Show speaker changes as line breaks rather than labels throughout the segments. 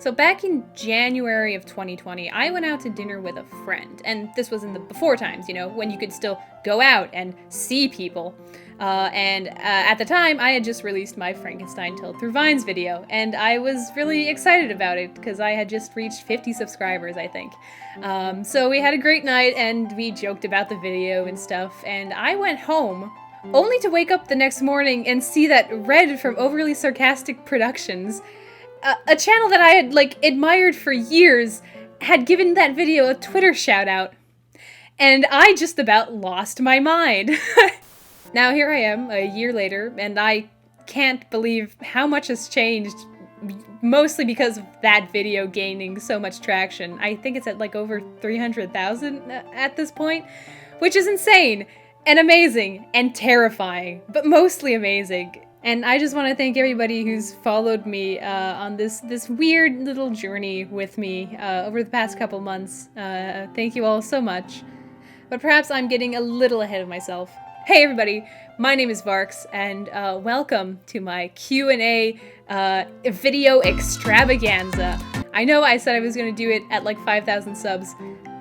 So back in January of 2020, I went out to dinner with a friend, and this was in the before times, you know, when you could still go out and see people. At the time, I had just released my Frankenstein told through vines video, and I was really excited about it because I had just reached 50 subscribers, I think. So we had a great night, and we joked about the video and stuff, and I went home only to wake up the next morning and see that Red from Overly Sarcastic Productions, a channel that I had, admired for years, had given that video a Twitter shout-out. And I just about lost my mind. Now here I am, a year later, and I can't believe how much has changed, mostly because of that video gaining so much traction. I think it's at over 300,000 at this point, which is insane, and amazing, and terrifying, but mostly amazing. And I just want to thank everybody who's followed me on this weird little journey with me over the past couple months. Thank you all so much. But perhaps I'm getting a little ahead of myself. Hey everybody, my name is Vvarx, and welcome to my Q&A video extravaganza. I know I said I was going to do it at 5,000 subs,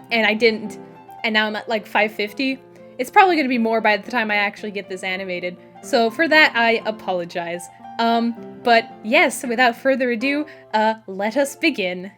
and I didn't, and now I'm at 550. It's probably going to be more by the time I actually get this animated. So for that, I apologize. But yes, without further ado, let us begin.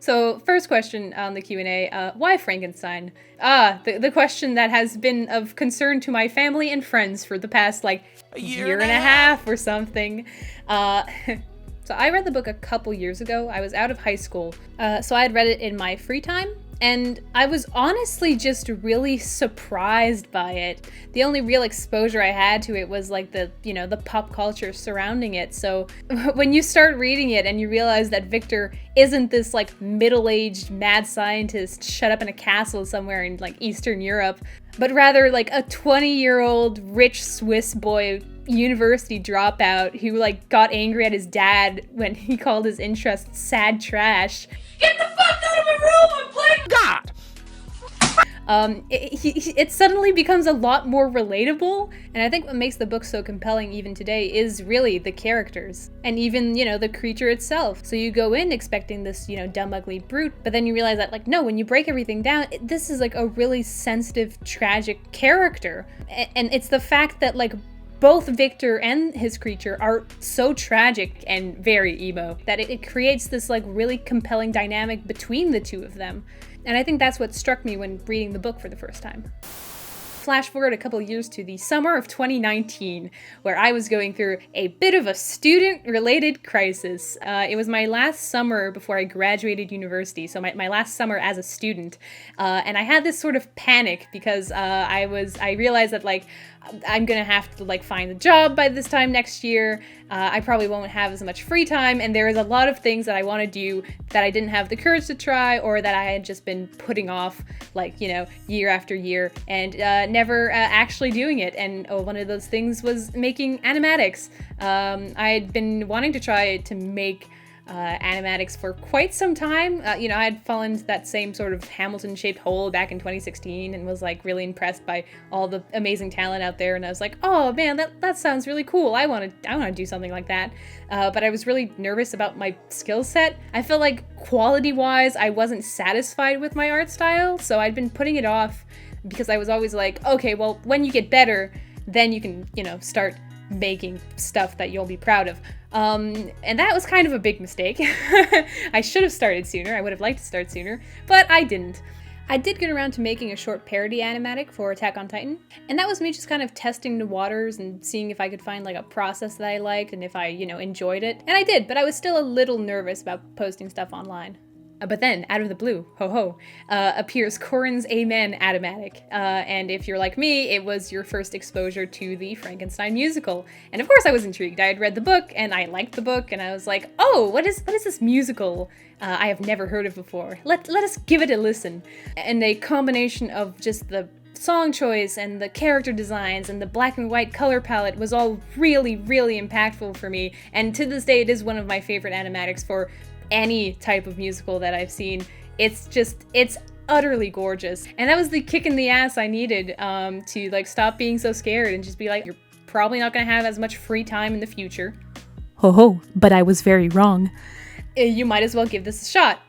So first question on the Q&A, why Frankenstein? The question that has been of concern to my family and friends for the past a year and a half or something. So I read the book a couple years ago. I was out of high school, so I had read it in my free time, and I was honestly just really surprised by it. The only real exposure I had to it was the pop culture surrounding it. So when you start reading it and you realize that Victor isn't this middle-aged mad scientist shut up in a castle somewhere in Eastern Europe, but rather a 20-year-old rich Swiss boy university dropout who got angry at his dad when he called his interests sad trash.
Get the fuck out of my room! I'm playing God!
It suddenly becomes a lot more relatable, and I think what makes the book so compelling even today is really the characters, and even, the creature itself. So you go in expecting this, dumb, ugly brute, but then you realize that, no, when you break everything down, this is a really sensitive, tragic character. And it's the fact that, both Victor and his creature are so tragic and very emo that it creates this really compelling dynamic between the two of them. And I think that's what struck me when reading the book for the first time. Flash forward a couple years to the summer of 2019, where I was going through a bit of a student-related crisis. It was my last summer before I graduated university, so my last summer as a student. And I had this sort of panic because I realized that I'm gonna have to find a job by this time next year. I probably won't have as much free time, and there is a lot of things that I want to do that I didn't have the courage to try, or that I had just been putting off year after year, and never actually doing it. And one of those things was making animatics. I had been wanting to try to make animatics for quite some time. I had fallen into that same sort of Hamilton-shaped hole back in 2016 and was really impressed by all the amazing talent out there, and I was like, oh man, that sounds really cool. I want to do something like that. But I was really nervous about my skill set. I felt quality-wise, I wasn't satisfied with my art style, so I'd been putting it off because I was always okay, well, when you get better, then you can, start making stuff that you'll be proud of. And that was kind of a big mistake. I should have started sooner. I would have liked to start sooner, but I didn't. I did get around to making a short parody animatic for Attack on Titan, and that was me just kind of testing the waters and seeing if I could find a process that I liked and if I, enjoyed it. And I did, but I was still a little nervous about posting stuff online. But then, out of the blue, appears Corin's Amen Animatic. And if you're like me, it was your first exposure to the Frankenstein musical. And of course I was intrigued. I had read the book, and I liked the book, and I was like, oh, what is this musical I have never heard of before? Let us give it a listen. And a combination of just the song choice and the character designs and the black and white color palette was all really, really impactful for me. And to this day, it is one of my favorite animatics for any type of musical that I've seen. It's utterly gorgeous. And that was the kick in the ass I needed to stop being so scared and just be you're probably not going to have as much free time in the future.
Ho ho, but I was very wrong.
You might as well give this a shot.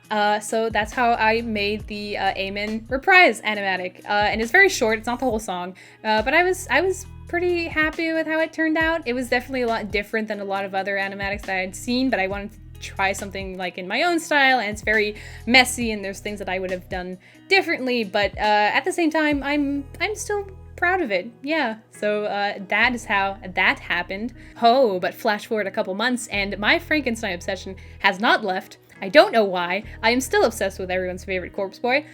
So that's how I made the Amen Reprise animatic. And it's very short, it's not the whole song, but I was pretty happy with how it turned out. It was definitely a lot different than a lot of other animatics that I had seen, but I wanted to try something like in my own style, and it's very messy and there's things that I would have done differently, but at the same time, I'm still proud of it. Yeah, so that is how that happened. Oh, but flash forward a couple months and my Frankenstein obsession has not left. I don't know why. I am still obsessed with everyone's favorite corpse boy.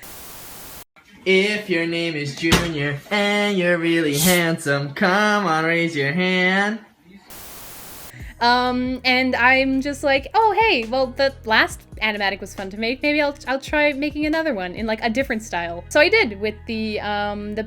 If your name is Junior and you're really handsome, come on, raise your hand.
And I'm just like, oh hey, well the last animatic was fun to make. Maybe I'll try making another one in like a different style. So I did with the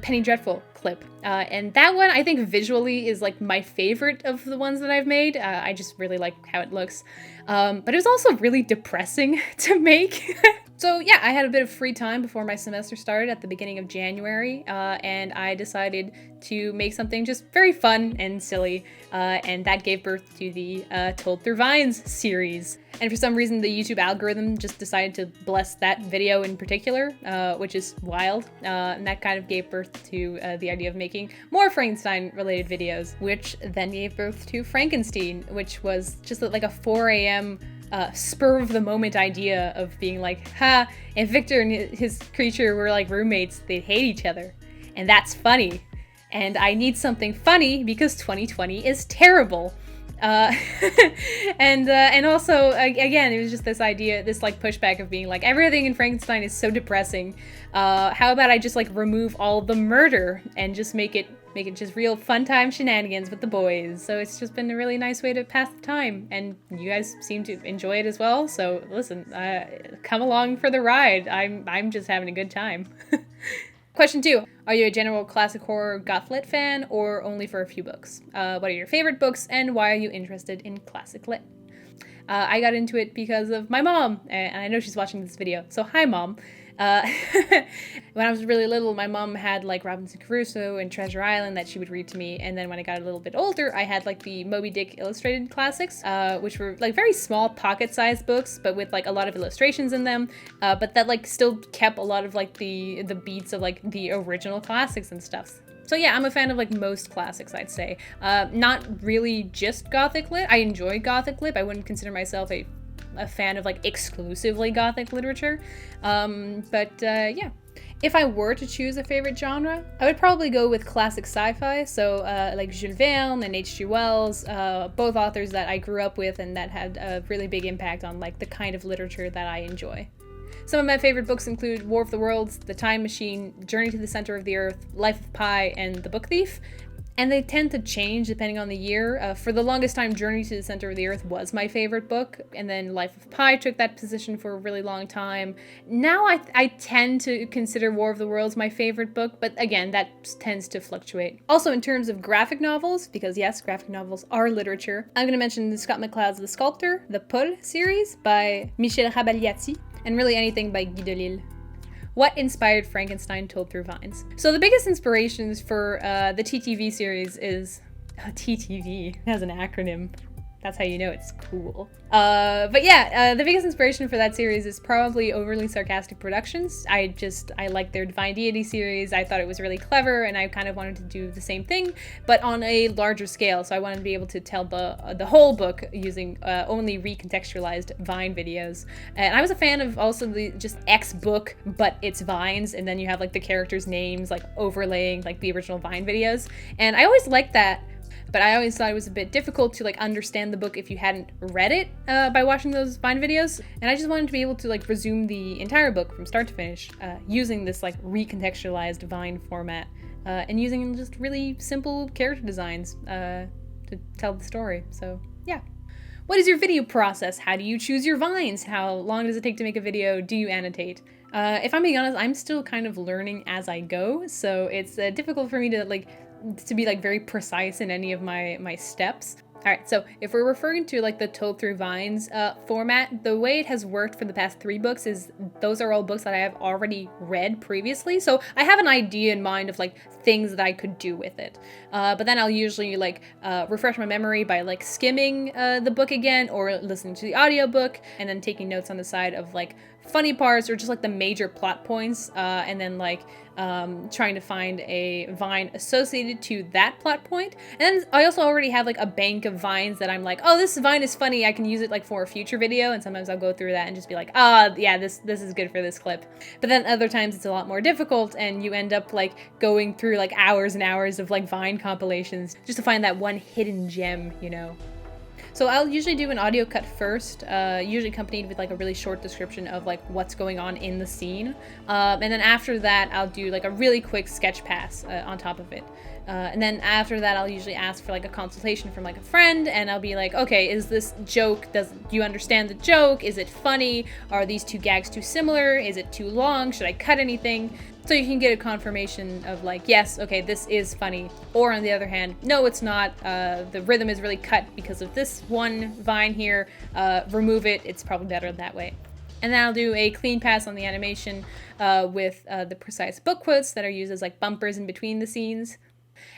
Penny Dreadful clip. And that one I think visually is like my favorite of the ones that I've made. I just really like how it looks. But it was also really depressing to make. So yeah, I had a bit of free time before my semester started at the beginning of January, and I decided to make something just very fun and silly, and that gave birth to the Told Through Vines series. And for some reason, the YouTube algorithm just decided to bless that video in particular, which is wild, and that kind of gave birth to the idea of making more Frankenstein-related videos, which then gave birth to Frankenstein, which was just like a 4 a.m. Spur of the moment idea of being like, ha, if Victor and his creature were like roommates, they'd hate each other. And that's funny. And I need something funny because 2020 is terrible. And also, again, it was just this idea, this like pushback of being like, everything in Frankenstein is so depressing. How about I just like remove all the murder and just make it just real fun time shenanigans with the boys. So it's just been a really nice way to pass the time, and you guys seem to enjoy it as well. So listen, come along for the ride. I'm just having a good time. Question 2. Are you a general classic horror goth lit fan or only for a few books? What are your favorite books and why are you interested in classic lit? I got into it because of my mom, and I know she's watching this video, so hi mom. When I was really little, my mom had like Robinson Crusoe and Treasure Island that she would read to me, and then when I got a little bit older, I had like the Moby Dick illustrated classics, which were like very small pocket-sized books, but with like a lot of illustrations in them, but that like still kept a lot of like the beats of like the original classics and stuff. So yeah, I'm a fan of like most classics, I'd say. Not really just Gothic lit. I enjoy Gothic lit. I wouldn't consider myself a fan of like exclusively Gothic literature. Yeah. If I were to choose a favorite genre, I would probably go with classic sci-fi. So like Jules Verne and H.G. Wells, both authors that I grew up with and that had a really big impact on like the kind of literature that I enjoy. Some of my favorite books include War of the Worlds, The Time Machine, Journey to the Center of the Earth, Life of Pi, and The Book Thief. And they tend to change depending on the year. For the longest time, Journey to the Center of the Earth was my favorite book, and then Life of Pi took that position for a really long time. Now I tend to consider War of the Worlds my favorite book, but again, that tends to fluctuate. Also, in terms of graphic novels, because yes, graphic novels are literature, I'm going to mention Scott McCloud's The Sculptor, the Paul series by Michel Rabagliati, and really anything by Guy Delisle. What inspired Frankenstein Told Through Vines? So the biggest inspirations for the TTV series is... TTV has an acronym. That's how you know it's cool. But yeah, the biggest inspiration for that series is probably Overly Sarcastic Productions. I liked their Divine Deity series. I thought it was really clever, and I kind of wanted to do the same thing, but on a larger scale. So I wanted to be able to tell the whole book using only recontextualized Vine videos. And I was a fan of also the just X book, but it's Vines, and then you have like the characters' names like overlaying like the original Vine videos. And I always liked that. But I always thought it was a bit difficult to like understand the book if you hadn't read it by watching those Vine videos. And I just wanted to be able to like resume the entire book from start to finish using this like recontextualized Vine format and using just really simple character designs to tell the story. So yeah. What is your video process? How do you choose your vines? How long does it take to make a video? Do you annotate? If I'm being honest, I'm still kind of learning as I go, so it's difficult for me to be like very precise in any of my steps. Alright, so if we're referring to like the Told Through Vines format, the way it has worked for the past 3 books is those are all books that I have already read previously, so I have an idea in mind of like things that I could do with it. But then I'll usually like refresh my memory by like skimming the book again or listening to the audiobook and then taking notes on the side of like funny parts or just like the major plot points and then like trying to find a vine associated to that plot point. And then I also already have like a bank of vines that I'm like, oh, this vine is funny, I can use it like for a future video, and sometimes I'll go through that and just be like, yeah, this is good for this clip. But then other times it's a lot more difficult and you end up like going through like hours and hours of like vine compilations just to find that one hidden gem, you know. So I'll usually do an audio cut first, usually accompanied with like a really short description of like what's going on in the scene. And then after that, I'll do like a really quick sketch pass on top of it. And then after that, I'll usually ask for like a consultation from like a friend, and I'll be like, okay, is this joke, do you understand the joke? Is it funny? Are these 2 gags too similar? Is it too long? Should I cut anything? So you can get a confirmation of like, yes, okay, this is funny. Or on the other hand, no, it's not. The rhythm is really cut because of this one vine here. Remove it. It's probably better that way. And then I'll do a clean pass on the animation with the precise book quotes that are used as like bumpers in between the scenes.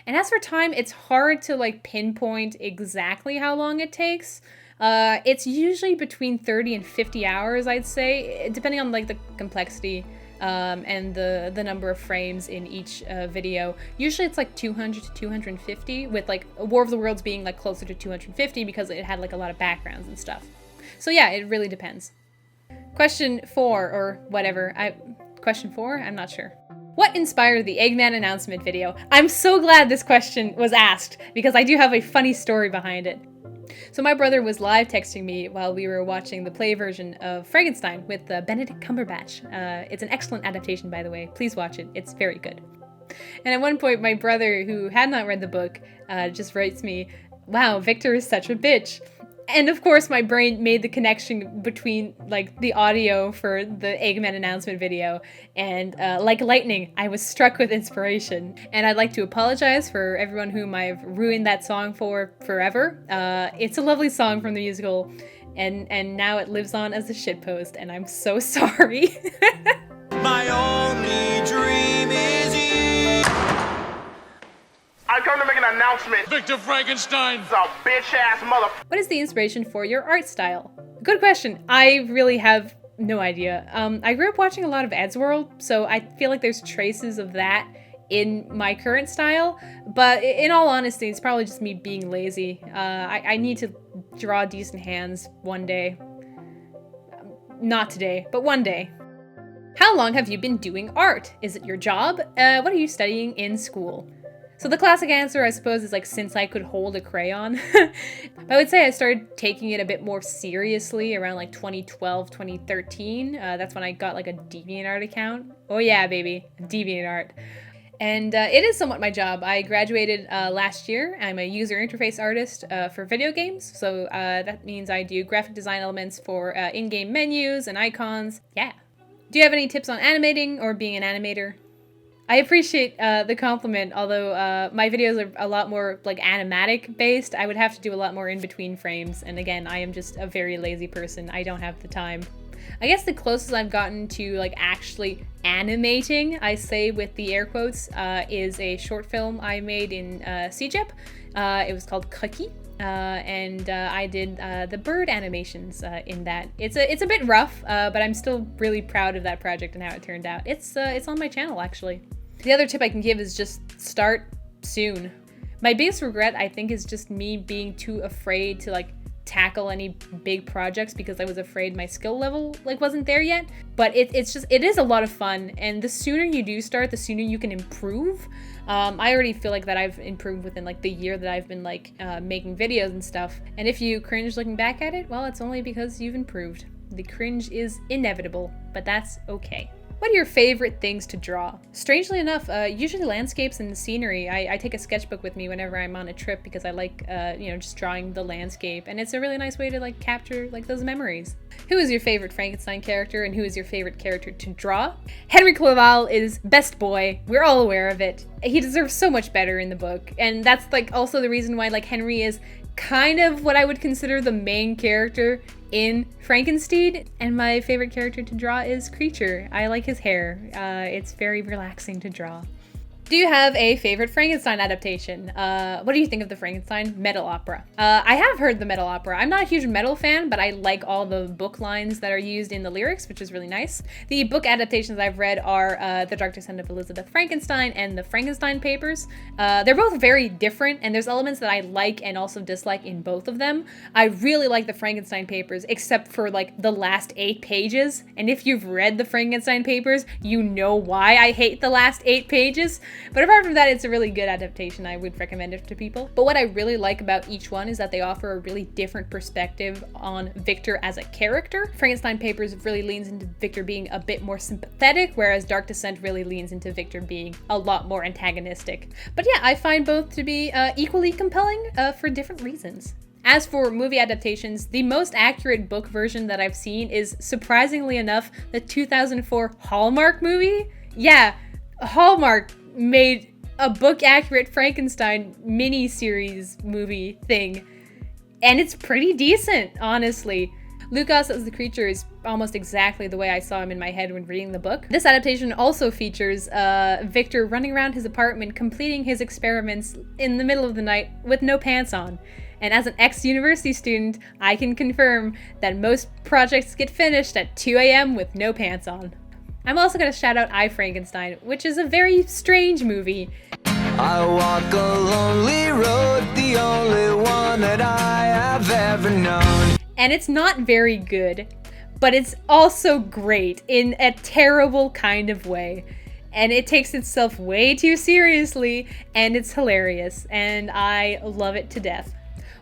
And as for time, it's hard to like pinpoint exactly how long it takes. It's usually between 30 and 50 hours, I'd say, depending on like the complexity and the number of frames in each video. Usually it's like 200 to 250, with like War of the Worlds being like closer to 250 because it had like a lot of backgrounds and stuff. So yeah, it really depends. Question 4 or whatever. Question 4? I'm not sure. What inspired the Eggman announcement video? I'm so glad this question was asked because I do have a funny story behind it. So my brother was live texting me while we were watching the play version of Frankenstein with Benedict Cumberbatch. It's an excellent adaptation, by the way. Please watch it. It's very good. And at one point, my brother, who had not read the book, just writes me, "Wow, Victor is such a bitch." And of course, my brain made the connection between like the audio for the Eggman announcement video and like lightning, I was struck with inspiration. And I'd like to apologize for everyone whom I've ruined that song for forever. It's a lovely song from the musical, and now it lives on as a shitpost, and I'm so sorry.
My only dream is you.
I come to make an announcement.
Victor Frankenstein.
It's a bitch-ass mother.
What is the inspiration for your art style? Good question. I really have no idea. I grew up watching a lot of Eddsworld, so I feel like there's traces of that in my current style, but in all honesty, it's probably just me being lazy. I need to draw decent hands one day. Not today, but one day. How long have you been doing art? Is it your job? What are you studying in school? So the classic answer, I suppose, is like since I could hold a crayon. I would say I started taking it a bit more seriously around like 2012, 2013. That's when I got like a DeviantArt account. Oh yeah, baby, DeviantArt. And it is somewhat my job. I graduated last year. I'm a user interface artist for video games. So that means I do graphic design elements for in-game menus and icons. Yeah. Do you have any tips on animating or being an animator? I appreciate the compliment, although my videos are a lot more like animatic based. I would have to do a lot more in between frames, and again, I am just a very lazy person. I don't have the time. I guess the closest I've gotten to like actually animating, I say with the air quotes, is a short film I made in CJEP. It was called Cookie. And I did the bird animations in that. It's a bit rough, but I'm still really proud of that project and how it turned out. It's on my channel, actually. The other tip I can give is just start soon. My biggest regret, I think, is just me being too afraid to like tackle any big projects because I was afraid my skill level like wasn't there yet. But it is a lot of fun, and the sooner you do start, the sooner you can improve. I already feel like that I've improved within like the year that I've been like making videos and stuff. And if you cringe looking back at it, well, it's only because you've improved. The cringe is inevitable, but that's okay. What are your favorite things to draw? Strangely enough, usually landscapes and scenery. I take a sketchbook with me whenever I'm on a trip because I like, just drawing the landscape, and it's a really nice way to like capture like those memories. Who is your favorite Frankenstein character, and who is your favorite character to draw? Henry Clerval is best boy. We're all aware of it. He deserves so much better in the book, and that's like also the reason why like Henry is kind of what I would consider the main character in Frankenstein. And my favorite character to draw is Creature. I like his hair. It's very relaxing to draw. Do you have a favorite Frankenstein adaptation? What do you think of the Frankenstein metal opera? I have heard the metal opera. I'm not a huge metal fan, but I like all the book lines that are used in the lyrics, which is really nice. The book adaptations I've read are The Dark Descent of Elizabeth Frankenstein and the Frankenstein Papers. They're both very different, and there's elements that I like and also dislike in both of them. I really like the Frankenstein Papers, except for like the last 8 pages. And if you've read the Frankenstein Papers, you know why I hate the last 8 pages. But apart from that, it's a really good adaptation. I would recommend it to people. But what I really like about each one is that they offer a really different perspective on Victor as a character. Frankenstein Papers really leans into Victor being a bit more sympathetic, whereas Dark Descent really leans into Victor being a lot more antagonistic. But yeah, I find both to be equally compelling for different reasons. As for movie adaptations, the most accurate book version that I've seen is, surprisingly enough, the 2004 Hallmark movie. Yeah, Hallmark made a book-accurate Frankenstein mini-series movie thing, and it's pretty decent, honestly. Lucas as the Creature is almost exactly the way I saw him in my head when reading the book. This adaptation also features Victor running around his apartment completing his experiments in the middle of the night with no pants on. And as an ex-university student, I can confirm that most projects get finished at 2 a.m. with no pants on. I'm also going to shout out I, Frankenstein, which is a very strange movie.
I walk a lonely road, the only one that I have ever known.
And it's not very good, but it's also great in a terrible kind of way. And it takes itself way too seriously, and it's hilarious, and I love it to death.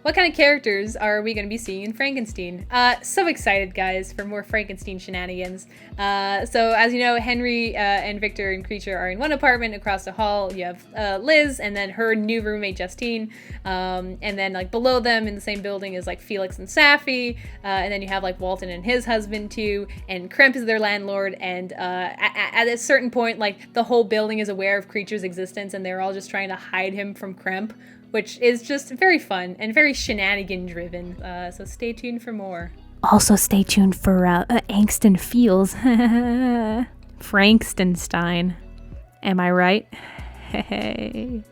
What kind of characters are we going to be seeing in Frankenstein? So excited, guys, for more Frankenstein shenanigans. So as you know, Henry and Victor and Creature are in one apartment across the hall. You have Liz and then her new roommate, Justine. And then like below them in the same building is like Felix and Safi. And then you have like Walton and his husband too. And Kremp is their landlord. And at a certain point, like the whole building is aware of Creature's existence and they're all just trying to hide him from Kremp, which is just very fun and very shenanigan driven. So stay tuned for more.
Also stay tuned for Angst and Feels. Frankenstein. Am I right? Hey.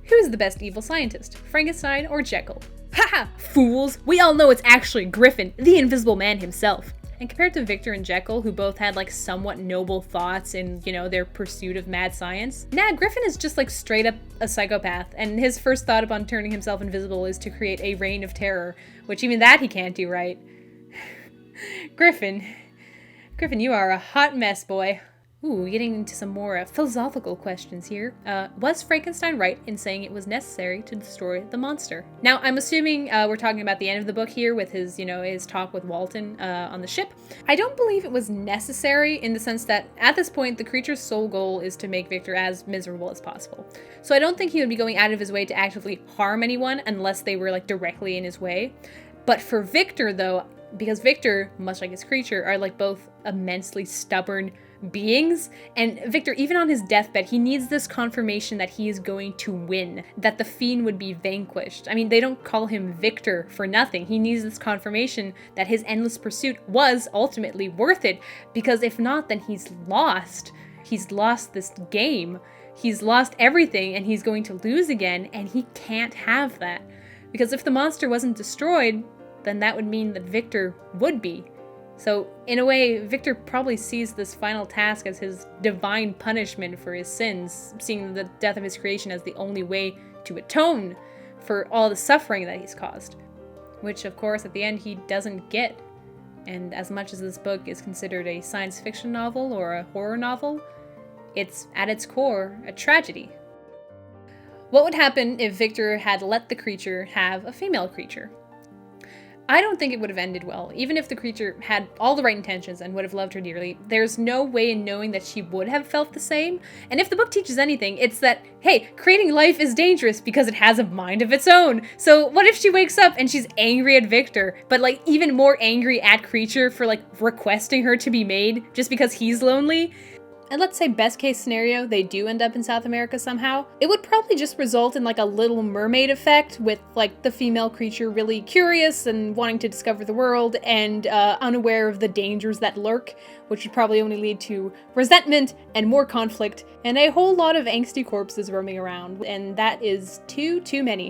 Who's the best evil scientist, Frankenstein or Jekyll? Haha, fools! We all know it's actually Griffin, the Invisible Man himself. And compared to Victor and Jekyll, who both had like somewhat noble thoughts in, their pursuit of mad science, Griffin is just like straight up a psychopath, and his first thought upon turning himself invisible is to create a reign of terror, which even that he can't do right. Griffin, you are a hot mess, boy. Ooh, getting into some more philosophical questions here. Was Frankenstein right in saying it was necessary to destroy the monster? Now, I'm assuming we're talking about the end of the book here with his, his talk with Walton on the ship. I don't believe it was necessary in the sense that at this point, the Creature's sole goal is to make Victor as miserable as possible. So I don't think he would be going out of his way to actively harm anyone unless they were like directly in his way. But for Victor though, because Victor, much like his Creature, are like both immensely stubborn beings, and Victor, even on his deathbed, he needs this confirmation that he is going to win, that the fiend would be vanquished. I mean, they don't call him Victor for nothing. He needs this confirmation that his endless pursuit was ultimately worth it, because if not, then he's lost. He's lost this game. He's lost everything, and he's going to lose again, and he can't have that. Because if the monster wasn't destroyed, then that would mean that Victor would be. So, in a way, Victor probably sees this final task as his divine punishment for his sins, seeing the death of his creation as the only way to atone for all the suffering that he's caused. Which, of course, at the end, he doesn't get. And as much as this book is considered a science fiction novel or a horror novel, it's, at its core, a tragedy. What would happen if Victor had let the Creature have a female creature? I don't think it would have ended well. Even if the creature had all the right intentions and would have loved her dearly, there's no way in knowing that she would have felt the same. And if the book teaches anything, it's that, hey, creating life is dangerous because it has a mind of its own. So what if she wakes up and she's angry at Victor, but like even more angry at creature for like requesting her to be made just because he's lonely? And let's say best case scenario, they do end up in South America somehow. It would probably just result in like a Little Mermaid effect with like the female creature really curious and wanting to discover the world and unaware of the dangers that lurk, which would probably only lead to resentment and more conflict and a whole lot of angsty corpses roaming around. And that is too many.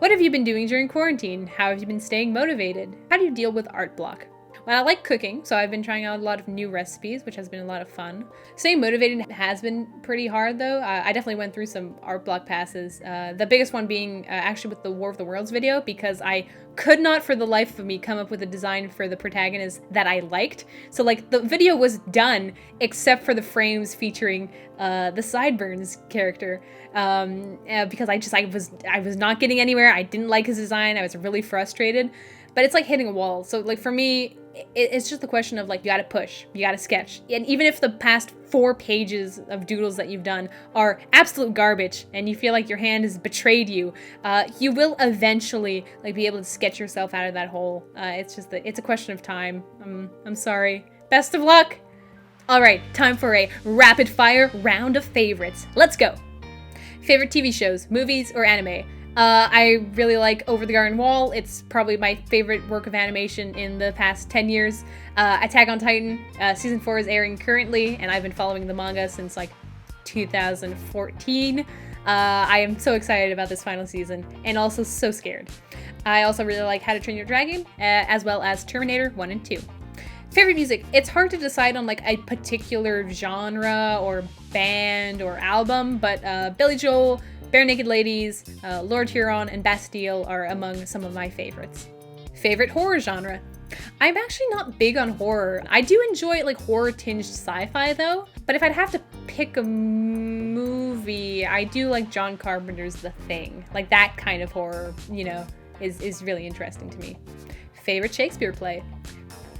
What have you been doing during quarantine? How have you been staying motivated? How do you deal with art block? Well, I like cooking, so I've been trying out a lot of new recipes, which has been a lot of fun. Staying motivated has been pretty hard, though. I definitely went through some art block passes. The biggest one being actually with the War of the Worlds video, because I could not for the life of me come up with a design for the protagonist that I liked. So like the video was done, except for the frames featuring the Sideburns character, because I was not getting anywhere. I didn't like his design. I was really frustrated. But it's like hitting a wall. So like for me, it's just the question of like, you gotta push, you gotta sketch. And even if the past 4 pages of doodles that you've done are absolute garbage and you feel like your hand has betrayed you, you will eventually like be able to sketch yourself out of that hole. It's just that it's a question of time. I'm sorry. Best of luck. All right, time for a rapid fire round of favorites. Let's go. Favorite TV shows, movies, or anime? I really like Over the Garden Wall. It's probably my favorite work of animation in the past 10 years. Attack on Titan, season 4 is airing currently, and I've been following the manga since like 2014. I am so excited about this final season, and also so scared. I also really like How to Train Your Dragon, as well as Terminator 1 and 2. Favorite music, it's hard to decide on like a particular genre or band or album, but Billy Joel, Bare Naked Ladies, Lord Huron, and Bastille are among some of my favorites. Favorite horror genre? I'm actually not big on horror. I do enjoy like horror-tinged sci-fi though, but if I'd have to pick a movie, I do like John Carpenter's The Thing. Like that kind of horror, you know, is really interesting to me. Favorite Shakespeare play?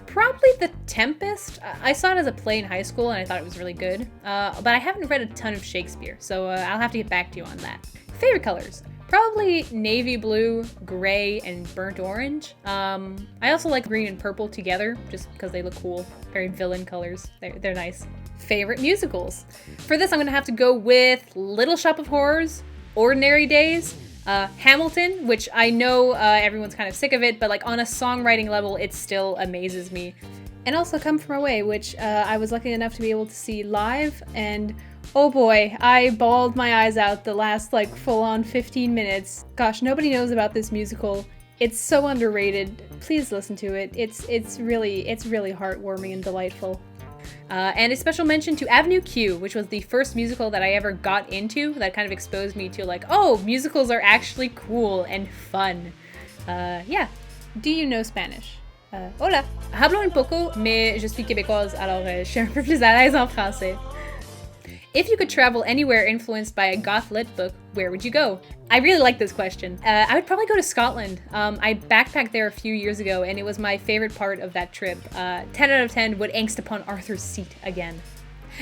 Probably The Tempest. I saw it as a play in high school and I thought it was really good, but I haven't read a ton of Shakespeare, so I'll have to get back to you on that. Favorite colors? Probably navy blue, gray, and burnt orange. I also like green and purple together, just because they look cool. Very villain colors. They're nice. Favorite musicals? For this, I'm gonna have to go with Little Shop of Horrors, Ordinary Days, Hamilton, which I know everyone's kind of sick of it, but like on a songwriting level, it still amazes me. And also Come From Away, which I was lucky enough to be able to see live, and oh boy, I bawled my eyes out the last like full-on 15 minutes. Gosh, nobody knows about this musical. It's so underrated. Please listen to it. It's really heartwarming and delightful. And a special mention to Avenue Q, which was the first musical that I ever got into that kind of exposed me to like, oh, musicals are actually cool and fun. Yeah. Do you know Spanish? Hola. Hablo un poco, mais je suis québécoise, alors je suis un peu plus à l'aise en français. If you could travel anywhere influenced by a goth lit book, where would you go? I really like this question. I would probably go to Scotland. I backpacked there a few years ago and it was my favorite part of that trip. 10 out of 10 would angst upon Arthur's seat again.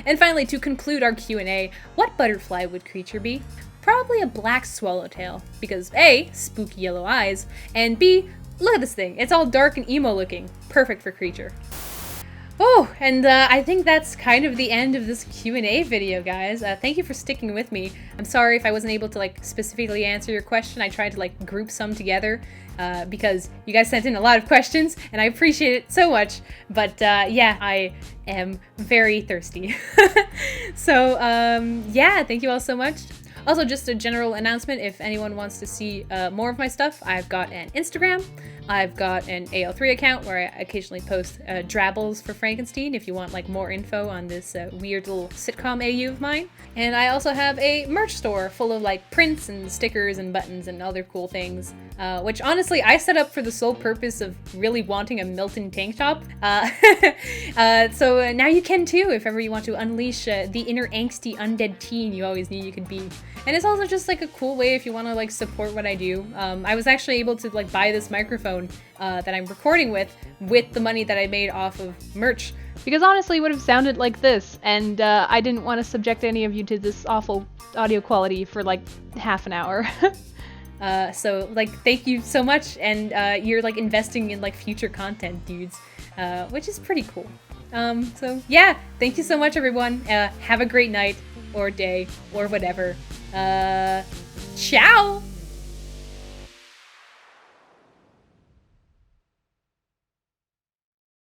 And finally, to conclude our Q&A, what butterfly would creature be? Probably a black swallowtail, because A, spooky yellow eyes, and B, look at this thing. It's all dark and emo looking. Perfect for creature. Oh, and I think that's kind of the end of this Q&A video, guys. Thank you for sticking with me. I'm sorry if I wasn't able to like specifically answer your question. I tried to like group some together because you guys sent in a lot of questions and I appreciate it so much. But yeah, I am very thirsty. So yeah, thank you all so much. Also, just a general announcement, if anyone wants to see more of my stuff, I've got an Instagram, I've got an AL3 account where I occasionally post drabbles for Frankenstein if you want like more info on this weird little sitcom AU of mine. And I also have a merch store full of like prints and stickers and buttons and other cool things, which honestly I set up for the sole purpose of really wanting a Milton tank top. So now you can too if ever you want to unleash the inner angsty undead teen you always knew you could be. And it's also just like a cool way if you want to like support what I do. I was actually able to like buy this microphone that I'm recording with the money that I made off of merch. Because honestly, it would have sounded like this, and I didn't want to subject any of you to this awful audio quality for like half an hour. So like, thank you so much, and you're like investing in like future content, dudes, which is pretty cool. So yeah, thank you so much, everyone. Have a great night, or day, or whatever. Ciao!